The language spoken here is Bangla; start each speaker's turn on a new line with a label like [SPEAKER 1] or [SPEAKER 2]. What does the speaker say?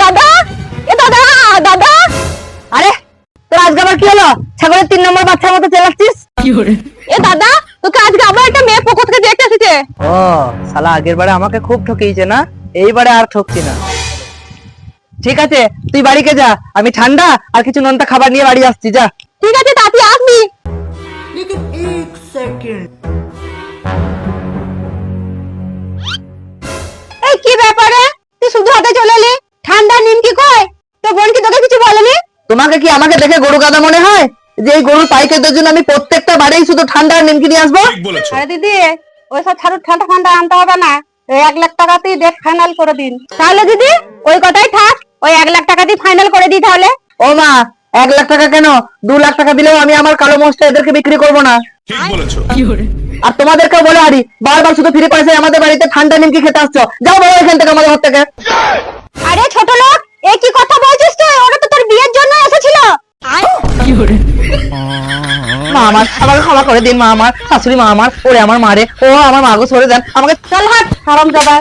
[SPEAKER 1] দাদা, এ দাদা, দাদা। আরে তোর আজকে আবার কি হলো? ছাগলের 3 নম্বর বাচ্চার মতো চেলাচ্ছিস। এ দাদা, তোকে আজকে আবার একটা মেয়ে পক্ষ থেকে দেখতে এসেছে।
[SPEAKER 2] ও শালা আগের বারে আমাকে খুব ঠকিয়েছে না, এইবারে আর ঠকছি না। ঠিক আছে তুই বাড়িকে যা, আমি ঠান্ডা আর কিছু নোনতা খাবার নিয়ে বাড়ি আসছি, যা।
[SPEAKER 1] ঠিক আছে তাতি আসবি। এই কি ব্যাপারে? তুই শুধু হাতে চলে এলি? ঠান্ডা নিমকি কই? তোর বোন কি তোকে কিছু বলেনি?
[SPEAKER 2] তোমাকে কি আমাকে দেখে গরু গাদা মনে হয় যে এই গরুর পাইকারদের জন্য আমি প্রত্যেকটা বাড়িই শুধু ঠান্ডা আর নিমকি নিয়ে আসবো?
[SPEAKER 1] আরে দিদি, ওইসব ছাড়ু ঠান্ডা ঠান্ডা আনতে হবে না। ওই 1 লাখ টাকাতেই ডেট ফাইনাল করে দিন। তাহলে দিদি ওই কথাই থাক, ওই 1 লাখ টাকাতেই ফাইনাল করে দিই তাহলে।
[SPEAKER 2] ও মা, 1 লাখ টাকা কেন, 2 লাখ টাকা দিলেও আমি আমার কালো মোষটা এদেরকে বিক্রি করবো না।
[SPEAKER 3] ঠিক বলেছো।
[SPEAKER 2] আর তোমাদেরকেও বলে হারি, বারবার শুধু ফ্রি পয়সায় আমাদের বাড়িতে ঠান্ডা নিমকি খেতে আসছো, যাও বলো এখান থেকে, আমাদের ঘর থেকে।
[SPEAKER 1] আরে ছোট লোক, এই কি কথা বলছিস তুই? ওরা তো তোর বিয়ের জন্য এসেছিল।
[SPEAKER 2] মা আমাকে ক্ষমা করে দিন, মা আমার শাশুড়ি, মা আমার, ওরে আমার মারে, ও আমার মা গো, সরে দেন আমাকে।
[SPEAKER 1] চল হাট হারামজাদা।